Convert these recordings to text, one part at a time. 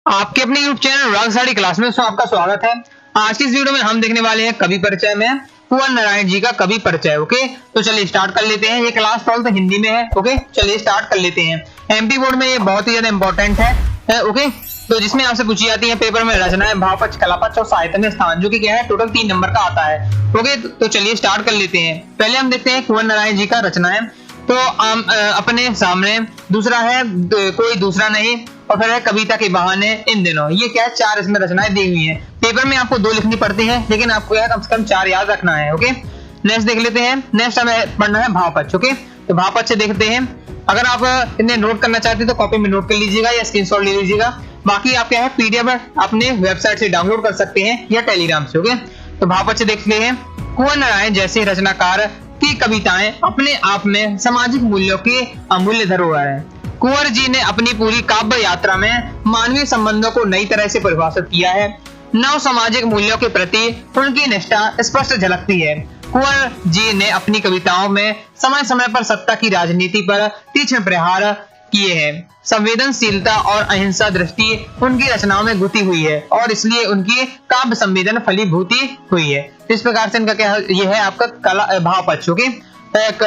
आपके अपने YouTube channel राग साड़ी क्लास में आपका स्वागत है। आज की इस वीडियो में हम देखने वाले हैं कवि परिचय में कुंवर नारायण जी का कवि परिचय। ओके, तो चलिए स्टार्ट कर लेते हैं। ये क्लास 12 हिंदी में है। ओके, चलिए स्टार्ट कर लेते हैं। एमपी बोर्ड में ये बहुत ही ज्यादा इंपॉर्टेंट है। ओके, तो जिसमें आपसे पूछी जाती है पेपर में रचनाएं, भावपक्ष, कलापक्ष और साहित्य में स्थान, जो कि क्या है टोटल 3 नंबर का आता है। ओके, तो चलिए स्टार्ट कर लेते हैं। पहले हम देखते हैं कुंवर नारायण जी का रचनाएं। तो अपने सामने, दूसरा है कोई दूसरा नहीं, और फिर है कविता के बहाने, इन दिनों। ये क्या है, 4 इसमें रचनाएं दी हुई हैं। पेपर में आपको 2 लिखनी पड़ती है, लेकिन आपको कम से कम 4 याद रखना है। ओके, नेक्स्ट देख लेते हैं। नेक्स्ट हमें पढ़ना है भावपक्ष। ओके, तो भावपक्ष देखते हैं। अगर आप इन्हें नोट करना चाहते हैं तो कॉपी में नोट कर लीजिएगा या स्क्रीनशॉट ले लीजिएगा। बाकी आप क्या है पीडीएफ अपने वेबसाइट से डाउनलोड कर सकते हैं या टेलीग्राम से। ओके, तो भावपक्ष देखते हैं। कुंवर नारायण जैसे रचनाकार की कविताएं अपने आप में सामाजिक मूल्यों की अमूल्य धरोहर है। कुंवर जी ने अपनी पूरी काव्य यात्रा में मानवीय संबंधों को नई तरह से परिभाषित किया है। नव सामाजिक मूल्यों के प्रति उनकी निष्ठा स्पष्ट झलकती है। कुंवर जी ने अपनी कविताओं में समय समय पर सत्ता की राजनीति पर तीक्ष्ण प्रहार किए हैं। संवेदनशीलता और अहिंसा दृष्टि उनकी रचनाओं में गुथी हुई है और इसलिए उनकी काव्य संवेदन फलीभूति हुई है। इस प्रकार से इनका क्या ये है आपका कला भावपक्ष। ओके,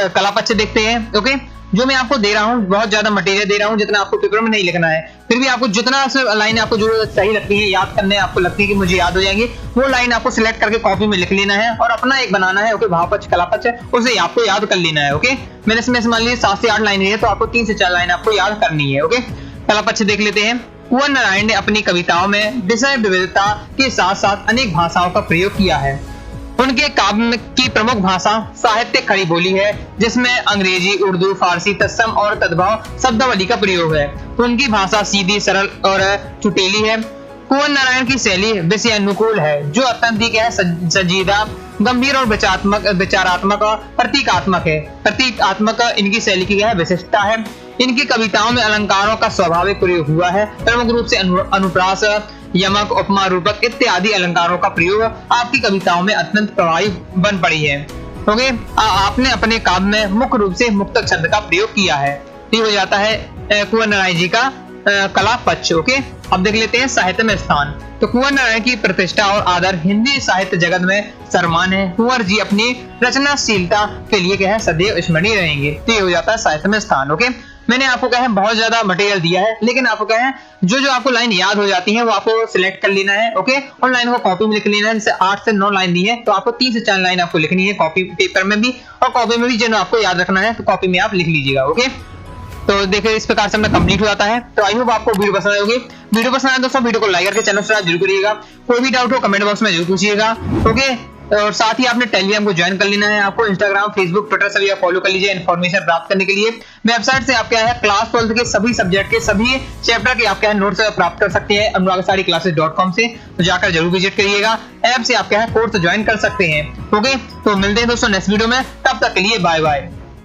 कलापक्ष देखते हैं। ओके, जो मैं आपको दे रहा हूँ बहुत ज्यादा मटेरियल दे रहा हूँ, जितना आपको पेपर में नहीं लिखना है, फिर भी आपको जितना लाइन आपको जो सही लगती है, याद करने आपको लगती है कि मुझे याद हो जाएंगी, वो लाइन आपको सिलेक्ट करके कॉपी में लिख लेना है और अपना एक बनाना है। ओके, भावपक्ष कलापक्ष उसे आपको याद कर लेना है। ओके, मैंने इसमें मान लीजिए 7 से 8 लाइन है, तो आपको 3 से 4 लाइन आपको याद करनी है। ओके, कलापक्ष देख लेते हैं। कुंवर नारायण ने अपनी कविताओं में विषय विविधता के साथ साथ अनेक भाषाओं का प्रयोग किया है। उनके काव्य की प्रमुख भाषा साहित्य खड़ी बोली है, जिसमें अंग्रेजी, उर्दू, फारसी, तत्सम और तद्भव शब्दावली का प्रयोग है। उनकी भाषा सीधी, सरल और चुटेली है। कुंवर नारायण की शैली विषय अनुकूल है, जो अत्यंत है संजीदा, गंभीर और विचारात्मक और प्रतीकात्मक है। प्रतीकात्मक इनकी शैली की विशिष्टता है। इनकी कविताओं में अलंकारों का स्वाभाविक प्रयोग हुआ है। प्रमुख रूप से अनुप्रास, यमक, उपमा, रूपक इत्यादि अलंकारों का प्रयोग आपकी कविताओं में अत्यंत प्रभावी बन पड़ी है। ओके, आपने अपने काव्य में मुख्य रूप से मुक्तक छंद का प्रयोग किया है। ये हो जाता है कुंवर नारायण जी का कलापक्ष। ओके, अब देख लेते हैं साहित्य में स्थान। तो कुंवर नारायण की प्रतिष्ठा और आदर हिंदी साहित्य जगत में सर्वमान्य है। कुंवर जी अपनी रचनाशीलता के लिए क्या है सदैव स्मरणीय रहेंगे। तो ये हो जाता है साहित्य में स्थान। ओके, मैंने आपको क्या है बहुत ज्यादा मटेरियल दिया है, लेकिन आपको क्या है जो आपको लाइन याद हो जाती है वो आपको सिलेक्ट कर लेना है। ओके, और लाइन को कॉपी में लिख लेना है। जैसे 8 से 9 लाइन दी है, तो आपको 3 से 4 लाइन आपको लिखनी है कॉपी पेपर में भी, और कॉपी में भी जो आपको याद रखना है तो कॉपी में आप लिख लीजिएगा। ओके, तो देखिए इस प्रकार से अपना कंप्लीट हो जाता है। तो आई होप आपको वीडियो पसंद आई होगी। वीडियो पसंद आए दोस्तों वीडियो को लाइक करके चैनल सब्सक्राइब जरूर करिएगा। कोई भी डाउट हो कमेंट बॉक्स में जरूर पूछिएगा। ओके, और साथ ही आपने टेलीग्राम को ज्वाइन कर लेना है। आपको इंस्टाग्राम, फेसबुक, ट्विटर सभी आप फॉलो कर लीजिए इन्फॉर्मेशन प्राप्त करने के लिए। वेबसाइट से आप क्या है क्लास 12 के सभी सब्जेक्ट के सभी चैप्टर के आप क्या है नोट्स प्राप्त कर सकते हैं अनुरागसाड़ीक्लासेस.com से, तो जाकर जरूर विजिट करिएगा। ऐप से आप क्या है कोर्स ज्वाइन कर सकते हैं। ओके, तो मिलते हैं दोस्तों नेक्स्ट वीडियो में, तब तक के लिए बाय बाय।